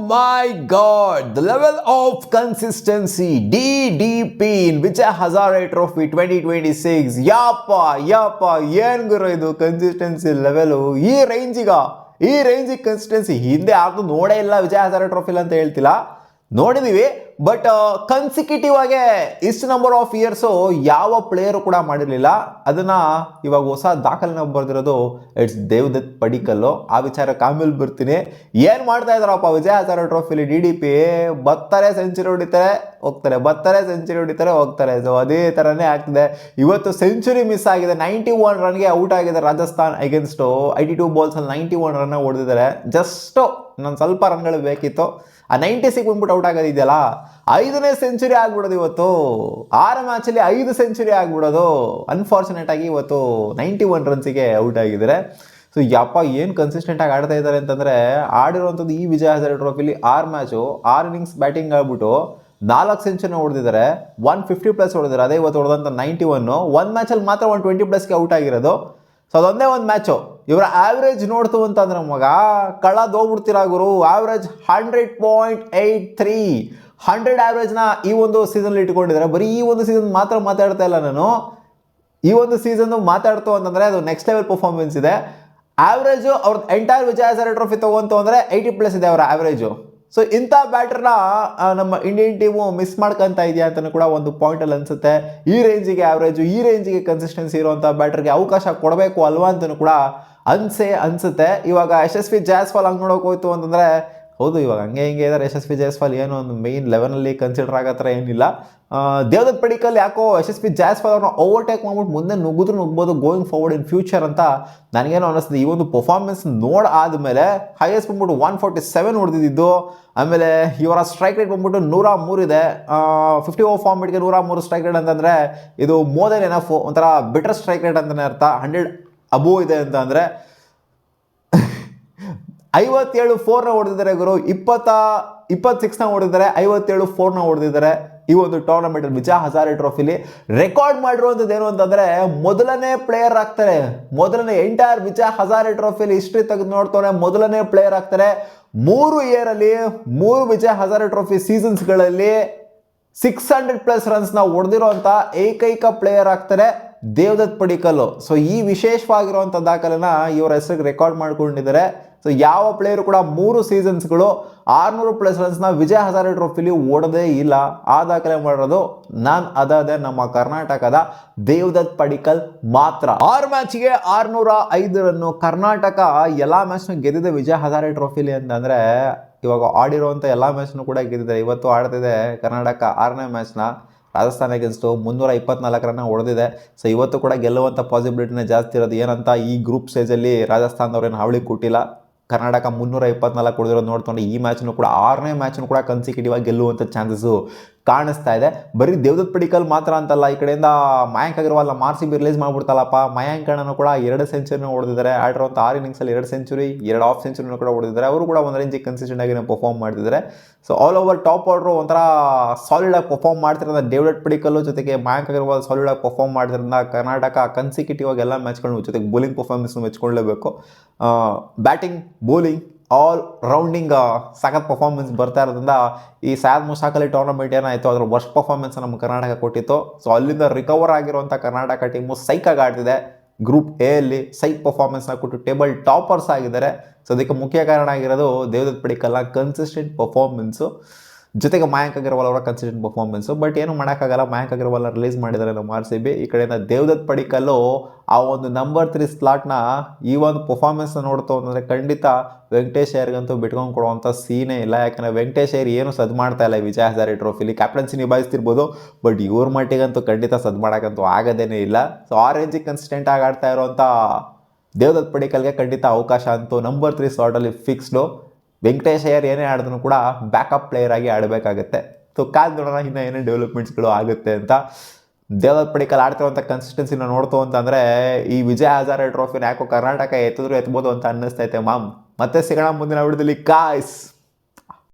my God, the level of consistency, DDP in Vijay Hazare Trophy 2026. ಯಪ್ಪ ಏನ್ ಗುರು ಇದು consistency level ಈ ರೇಂಜಿಗೆ ಕನ್ಸಿಸ್ಟೆನ್ಸಿ ಹಿಂದೆ ಯಾರ್ದು ನೋಡೇ ಇಲ್ಲ ವಿಜಯ್ ಹಜಾರೆ ಟ್ರೋಫಿಲ್ ಅಂತ ಹೇಳ್ತಿಲ್ಲ, ನೋಡಿದೀವಿ. ಬಟ್ ಕನ್ಸಿಕ್ಯೂಟಿವ್ ಆಗಿ ಇಷ್ಟು ನಂಬರ್ ಆಫ್ ಇಯರ್ಸು ಯಾವ ಪ್ಲೇಯರು ಕೂಡ ಮಾಡಿರಲಿಲ್ಲ. ಅದನ್ನ ಇವಾಗ ಹೊಸ ದಾಖಲೆನ ಬರೆದಿರೋದು ಇಟ್ಸ್ ದೇವದತ್ ಪಡಿಕಲ್ಲು. ಆ ವಿಚಾರಕ್ಕೆ ಆಮೇಲೆ ಬರ್ತೀನಿ. ಏನು ಮಾಡ್ತಾ ಇದಾರಪ್ಪ ವಿಜಯ್ ಹಜಾರೆ ಟ್ರೋಫಿಲಿ DDP ಬರ್ತಾರೆ, ಸೆಂಚುರಿ ಹೊಡಿತಾರೆ ಹೋಗ್ತಾರೆ, ಬರ್ತಾರೆ ಸೆಂಚುರಿ ಹೊಡಿತಾರೆ ಹೋಗ್ತಾರೆ. ಸೊ ಅದೇ ಥರನೇ ಆಗ್ತಿದೆ. ಇವತ್ತು ಸೆಂಚುರಿ ಮಿಸ್ ಆಗಿದೆ. 91 ರನ್ಗೆ ಔಟ್ ಆಗಿದೆ ರಾಜಸ್ಥಾನ್ ಅಗೇನ್ಸ್ಟು. 82 ಬಾಲ್ಸಲ್ಲಿ 91 ರನ್ನ ಹೊಡೆದಿದ್ದಾರೆ. ಜಸ್ಟು ಇನ್ನೊಂದು ಸ್ವಲ್ಪ ರನ್ಗಳು ಬೇಕಿತ್ತು. ಆ 96 ಬಂದ್ಬಿಟ್ಟು ಔಟ್ ಆಗೋದಿದೆಯಲ್ಲ, 5ನೇ ಸೆಂಚುರಿ ಆಗ್ಬಿಡೋದು ಇವತ್ತು. 6 ಮ್ಯಾಚಲ್ಲಿ 5 ಸೆಂಚುರಿ ಆಗ್ಬಿಡೋದು. ಅನ್ಫಾರ್ಚುನೇಟ್ ಆಗಿ ಇವತ್ತು 91 ರನ್ಸಿಗೆ ಔಟ್ ಆಗಿದ್ದಾರೆ. ಸೊ ಯಪ್ಪ ಏನು ಕನ್ಸಿಸ್ಟೆಂಟಾಗಿ ಆಡ್ತಾ ಇದ್ದಾರೆ ಅಂತಂದರೆ, ಆಡಿರುವಂಥದ್ದು ಈ ವಿಜಯ್ ಹಜಾರೆ ಟ್ರೋಫಿಲಿ 6 ಮ್ಯಾಚು 6 ಇನ್ನಿಂಗ್ಸ್ ಬ್ಯಾಟಿಂಗ್ ಆಗ್ಬಿಟ್ಟು 4 ಸೆಂಚುರಿನ ಹೊಡೆದಿದ್ದಾರೆ. 150+ ಹೊಡೆದಿದ್ದಾರೆ. ಅದೇ ಇವತ್ತು ಹೊಡೆದಂಥ 91. ಒಂದು ಮ್ಯಾಚಲ್ಲಿ ಮಾತ್ರ 120+ಗೆ ಔಟ್ ಆಗಿರೋದು. ಸೊ ಅದೊಂದೇ ಒಂದು ಮ್ಯಾಚು. ಇವರ ಆವ್ರೇಜ್ ನೋಡ್ತು ಅಂತಂದ್ರೆ ಮಗ ಕಳೆದೋಗ್ಬಿಡ್ತೀರಾ ಗುರು. ಆವ್ರೇಜ್ 100.83 100 ಆವ್ರೇಜ್ನ ಈ ಒಂದು ಸೀಸನ್ಲಿ ಇಟ್ಕೊಂಡಿದ್ದಾರೆ. ಬರೀ ಈ ಒಂದು ಸೀಸನ್ ಮಾತ್ರ ಮಾತಾಡ್ತಾ ಇಲ್ಲ ನಾನು. ಈ ಒಂದು ಸೀಸನ್ ಮಾತಾಡ್ತು ಅಂತಂದರೆ ಅದು ನೆಕ್ಸ್ಟ್ ಲೆವೆಲ್ ಪರ್ಫಾರ್ಮೆನ್ಸ್ ಇದೆ. ಆವ್ರೇಜು ಅವ್ರ ಎಂಟೈರ್ ವಿಜಯ್ ಹಜಾರೆ ಟ್ರೋಫಿ ತಗೊಂತು ಅಂದರೆ 80+ ಇದೆ ಅವರ ಆವ್ರೇಜು. ಸೊ ಇಂಥ ಬ್ಯಾಟರ್ನ ನಮ್ಮ ಇಂಡಿಯನ್ ಟೀಮು ಮಿಸ್ ಮಾಡ್ಕೊತಾ ಇದೆಯಾ ಅಂತಲೂ ಕೂಡ ಒಂದು ಪಾಯಿಂಟಲ್ಲಿ ಅನಿಸುತ್ತೆ. ಈ ರೇಂಜಿಗೆ ಆವ್ರೇಜು, ಈ ರೇಂಜಿಗೆ ಕನ್ಸಿಸ್ಟೆನ್ಸಿ ಇರುವಂಥ ಬ್ಯಾಟರ್ಗೆ ಅವಕಾಶ ಕೊಡಬೇಕು ಅಲ್ವಾ ಅಂತಲೂ ಕೂಡ ಅನಿಸುತ್ತೆ. ಇವಾಗ ಯಶಸ್ವಿ ಜಾಯ್ಸ್ವಾಲ್ ಹಂಗೆ ನೋಡೋಕೆ ಹೋಯ್ತು ಅಂತಂದರೆ, ಹೌದು ಇವಾಗ ಹಂಗೆ ಇದ್ದಾರೆ ಯಶಸ್ವಿ ಜಾಯ್ಸ್ವಾಲ್. ಏನೋ ಒಂದು ಮೇಯ್ನ್ ಲೆವೆನಲ್ಲಿ ಕನ್ಸಿಡರ್ ಆಗೋ ಥರ ಏನಿಲ್ಲ. ದೇವದತ್ ಪಡಿಕಲ್ ಯಾಕೋ ಯಶಸ್ವಿ ಜಾಯ್ಸ್ವಾಲ್ ಅವ್ರನ್ನ ಓವರ್ಟೇಕ್ ಮಾಡ್ಬಿಟ್ಟು ಮುಂದೆ ನುಗ್ಬೋದು ಗೋಯಿಂಗ್ ಫಾರ್ವರ್ಡ್ ಇನ್ ಫ್ಯೂಚರ್ ಅಂತ ನನಗೇನೋ ಅನ್ನಿಸ್ತದೆ. ಈ ಒಂದು ಪರ್ಫಾರ್ಮೆನ್ಸ್ ಆದಮೇಲೆ ಹೈಯೆಸ್ಟ್ ಬಂದ್ಬಿಟ್ಟು 147 ಹೊಡೆದಿದ್ದು. ಆಮೇಲೆ ಇವರ ಸ್ಟ್ರೈಕ್ ರೇಟ್ ಬಂದ್ಬಿಟ್ಟು 103 ಇದೆ. 50 ಓವರ್ ಫಾರ್ಮೆಟ್ಗೆ 103 ಸ್ಟ್ರೈಕ್ ರೇಟ್ ಅಂತಂದರೆ ಇದು ಮೋರ್ ದೆನ್ ಎನಫ್. ಒಂಥರ ಬೆಟರ್ ಸ್ಟ್ರೈಕ್ ರೇಟ್ ಅಂತಲೇ ಅರ್ಥ. 100 ಅಬೋವ್ ಇದೆ ಅಂತ ಅಂದರೆ 57 4ನ ಹೊಡೆದಿದ್ದಾರೆ ಗುರು. 26ನ ಹೊಡೆದಿದ್ದಾರೆ, 57 4ನ ಹೊಡೆದಿದ್ದಾರೆ. ಈ ಒಂದು ಟೂರ್ನಮೆಂಟಲ್ಲಿ ವಿಜಯ್ ಹಜಾರೆ ಟ್ರೋಫಿಲಿ ರೆಕಾರ್ಡ್ ಮಾಡಿರುವಂಥದ್ದು ಏನು ಅಂತಂದರೆ, ಮೊದಲನೇ ಪ್ಲೇಯರ್ ಆಗ್ತಾರೆ. ಎಂಟೈರ್ ವಿಜಯ್ ಹಜಾರೆ ಟ್ರೋಫಿಲಿ ಹಿಸ್ಟ್ರಿ ತೆಗೆದು ನೋಡ್ತಾನೆ ಮೊದಲನೇ ಪ್ಲೇಯರ್ ಆಗ್ತಾರೆ. 3 ಇಯರಲ್ಲಿ 3 ವಿಜಯ್ ಹಜಾರೆ ಟ್ರೋಫಿ ಸೀಸನ್ಸ್ಗಳಲ್ಲಿ 600+ ರನ್ಸ್ನ ಹೊಡೆದಿರೋಂಥ ಏಕೈಕ ಪ್ಲೇಯರ್ ಆಗ್ತಾರೆ ದೇವದತ್ ಪಡಿಕಲ್ಲು. ಸೊ ಈ ವಿಶೇಷವಾಗಿರುವಂಥ ದಾಖಲೆನ ಇವರ ಹೆಸರಿಗೆ ರೆಕಾರ್ಡ್ ಮಾಡ್ಕೊಂಡಿದ್ದಾರೆ. ಸೊ ಯಾವ ಪ್ಲೇಯರು ಕೂಡ 3 ಸೀಸನ್ಸ್ಗಳು 600+ ರನ್ಸ್ನ ವಿಜಯ್ ಹಜಾರೆ ಟ್ರೋಫಿಲಿ ಓಡೋದೇ ಇಲ್ಲ. ಆ ದಾಖಲೆ ಮಾಡಿರೋದು ಅದೇ ನಮ್ಮ ಕರ್ನಾಟಕದ ದೇವದತ್ ಪಡಿಕಲ್ ಮಾತ್ರ. 6 ಮ್ಯಾಚ್ಗೆ 605 ರನ್ನು. ಕರ್ನಾಟಕ ಎಲ್ಲ ಮ್ಯಾಚ್ನ ಗೆದ್ದಿದೆ ವಿಜಯ್ ಹಜಾರೆ ಟ್ರೋಫಿಲಿ ಅಂತಂದರೆ, ಇವಾಗ ಆಡಿರುವಂಥ ಎಲ್ಲ ಮ್ಯಾಚ್ನು ಕೂಡ ಗೆದ್ದಿದೆ. ಇವತ್ತು ಆಡ್ತಿದೆ ಕರ್ನಾಟಕ 6ನೇ ಮ್ಯಾಚ್ನ ರಾಜಸ್ಥಾನ್ ಅಗೇನ್ಸ್ಟು 324 ರನ್ನ ಹೊಡೆದಿದೆ. ಸೊ ಇವತ್ತು ಕೂಡ ಗೆಲ್ಲುವಂಥ ಪಾಸಿಬಿಲಿಟಿನೇ ಜಾಸ್ತಿ ಇರೋದು. ಏನಂತ ಈ ಗ್ರೂಪ್ ಸ್ಟೇಜಲ್ಲಿ ರಾಜಸ್ಥಾನದವ್ರೇನು ಹಾವಳಿ ಕೊಟ್ಟಿಲ್ಲ. ಕರ್ನಾಟಕ 324 ಹೊಡೆದಿರೋದು ನೋಡ್ಕೊಂಡು ಈ ಮ್ಯಾಚ್ನು ಕೂಡ 6ನೇ ಮ್ಯಾಚ್ನು ಕೂಡ ಕನ್ಸಿಕ್ಯೂಟಿವ್ ಆಗಿ ಗೆಲ್ಲುವಂಥ ಚಾನ್ಸಸ್ಸು ಕಾಣಿಸ್ತಾ ಇದೆ. ಬರೀ ದೇವದತ್ ಪಡಿಕಲ್ ಮಾತ್ರ ಅಂತಲ್ಲ, ಈ ಕಡೆಯಿಂದ ಮಯಾಂಕ್ ಅಗರ್ವಾಲ್ನ RCB ರಿಲೀಸ್ ಮಾಡ್ಬಿಡ್ತಲ್ಲಪ್ಪ. ಮಯಾಂಕ್ ಅಣ್ಣನು ಕೂಡ 2 ಸೆಂಚುರಿನ ಹೊಡೆದಿದ್ದಾರೆ. ಆಡಿರುವಂಥ 6 ಇನ್ನಿಂಗ್ಸಲ್ಲಿ 2 ಸೆಂಚುರಿ, 2 ಹಾಫ್ ಸೆಂಚುರಿನ ಕೂಡ ಹೊಡೆದಿದ್ದಾರೆ. ಅವರು ಕೂಡ ಒಂದು ರೇಂಜಿಗೆ ಕನ್ಸಿಸ್ಟೆಂಟ್ ಆಗಿ ಪರ್ಫಾರ್ಮ್ ಮಾಡ್ತಿದ್ದಾರೆ. So all over top order ಒಂಥರ ಸಾಲಿಡ್ ಆಗಿ ಪರ್ಫಾರ್ಮ್ ಮಾಡ್ತಿರೋದು ದೇವದತ್ ಪಡಿಕಲ್ಲು, ಜೊತೆಗೆ ಮಯಾಂಕ್ ಅಗರ್ವಾಲ್ ಸಾಲಿಡ್ ಆಗಿ ಪರ್ಫಾರ್ಮ್ ಮಾಡ್ತಿರೋದ್ರಿಂದ ಕರ್ನಾಟಕ ಕನ್ಸಿಕ್ಯೂಟಿವ್ ಆಗಿ ಎಲ್ಲ ಮ್ಯಾಚ್ಗಳು, ಜೊತೆಗೆ ಬೌಲಿಂಗ್ ಪರ್ಫಾರ್ಮೆನ್ಸ್ನು ಮೆಚ್ಕೊಳ್ಳೇಬೇಕು. ಬ್ಯಾಟಿಂಗ್, ಬೌಲಿಂಗ್ ಆಲ್ ರೌಂಡಿಂಗ್ ಸಖತ್ ಪರ್ಫಾರ್ಮೆನ್ಸ್ ಬರ್ತಾ ಇರೋದ್ರಿಂದ ಈ ಸೈಯದ್ ಮುಷ್ತಾಕ್ ಅಲಿ ಟೂರ್ನಮೆಂಟ್ ಏನಾಯಿತು ಅದರ ವರ್ಸ್ಟ್ ಪರ್ಫಾರ್ಮೆನ್ಸ್ ನಮ್ಮ ಕರ್ನಾಟಕ ಕೊಟ್ಟಿತ್ತು. ಸೊ ಅಲ್ಲಿಂದ ರಿಕವರ್ ಆಗಿರುವಂಥ ಕರ್ನಾಟಕ ಟೀಮು ಸೈಕಾಗಿ ಆಡ್ತಿದೆ. ಗ್ರೂಪ್ ಎ ಅಲ್ಲಿ ಸೈಕ್ ಪರ್ಫಾರ್ಮೆನ್ಸ್ನ ಕೊಟ್ಟು ಟೇಬಲ್ ಟಾಪರ್ಸ್ ಆಗಿದ್ದಾರೆ. ಸೊ ಅದಕ್ಕೆ ಮುಖ್ಯ ಕಾರಣ ಆಗಿರೋದು ದೇವದತ್ ಪಡಿಕಲ್ನ ಕನ್ಸಿಸ್ಟೆಂಟ್ ಪರ್ಫಾರ್ಮೆನ್ಸು, ಜೊತೆಗೆ ಮಯಾಂಕ್ ಅಗರ್ವಾಲ್ ಅವರ ಕನ್ಸಿಸ್ಟೆಂಟ್ ಪರ್ಫಾರ್ಮೆನ್ಸು. ಬಟ್ ಏನು ಮಾಡೋಕ್ಕಾಗಲ್ಲ, ಮಯಾಂಕ್ ಅಗರ್ವಾಲ್ನ ರಿಲೀಸ್ ಮಾಡಿದ್ದಾರೆ ನಮ್ಮ RCB. ಈ ಕಡೆಯಿಂದ ದೇವದತ್ ಪಡಿಕಲ್ಲು ಆ ಒಂದು ನಂಬರ್ 3 ಸ್ಲಾಟ್ನ ಈ ಒಂದು ಪರ್ಫಾರ್ಮೆನ್ಸ್ನ ನೋಡ್ತು ಅಂತಂದರೆ ಖಂಡಿತ ವೆಂಕಟೇಶ್ ಅಯ್ಯರ್ಗಂತೂ ಬಿಟ್ಕೊಂಡು ಕೊಡುವಂಥ ಸೀನೇ ಇಲ್ಲ. ಯಾಕಂದರೆ ವೆಂಕಟೇಶ್ ಅಯ್ಯರ್ ಏನು ಸದ್ ಮಾಡ್ತಾ ಇಲ್ಲ ವಿಜಯ್ ಹಜಾರೆ ಟ್ರೋಫಿಲಿ. ಕ್ಯಾಪ್ಟನ್ಸಿ ನಿಭಾಯಿಸ್ತಿರ್ಬೋದು, ಬಟ್ ಇವ್ರ ಮಟ್ಟಿಗಂತೂ ಖಂಡಿತ ಸದ್ ಮಾಡೋಕ್ಕಂತೂ ಆಗೋದೇ ಇಲ್ಲ. ಸೊ ಆ ರೇಂಜಿಗೆ ಕನ್ಸಿಸ್ಟೆಂಟಾಗಿ ಆಡ್ತಾ ಇರೋವಂಥ ದೇವದತ್ ಪಡಿಕಲ್ಗೆ ಖಂಡಿತ ಅವಕಾಶ ಅಂತೂ ನಂಬರ್ 3 ಸ್ಲಾಟಲ್ಲಿ ಫಿಕ್ಸ್ಡು. ವೆಂಕಟೇಶ್ ಅಯ್ಯರ್ ಏನೇ ಆಡಿದ್ರು ಕೂಡ ಬ್ಯಾಕಪ್ ಪ್ಲೇಯರ್ ಆಗಿ ಆಡಬೇಕಾಗತ್ತೆ. ಸೊ ಕಾದ್ ನೋಡೋಣ ಇನ್ನೂ ಏನೇನು ಡೆವಲಪ್ಮೆಂಟ್ಸ್ಗಳು ಆಗುತ್ತೆ ಅಂತ. ದೇವದತ್ ಪಡಿಕಲ್ ಆಡ್ತಿರುವಂಥ ಕನ್ಸಿಸ್ಟೆನ್ಸಿನ ನೋಡ್ತು ಅಂತಂದರೆ ಈ ವಿಜಯ್ ಹಜಾರೆ ಟ್ರೋಫಿನ ಯಾಕೋ ಕರ್ನಾಟಕ ಎತ್ತಿದ್ರು ಎತ್ಬೋದು ಅಂತ ಅನ್ನಿಸ್ತೈತೆ ಮಾಮ್. ಮತ್ತೆ ಸಿಗೋಣ ಮುಂದಿನ ವಿಡಿಯೋದಲ್ಲಿ. ಕಾಯ್ಸ್.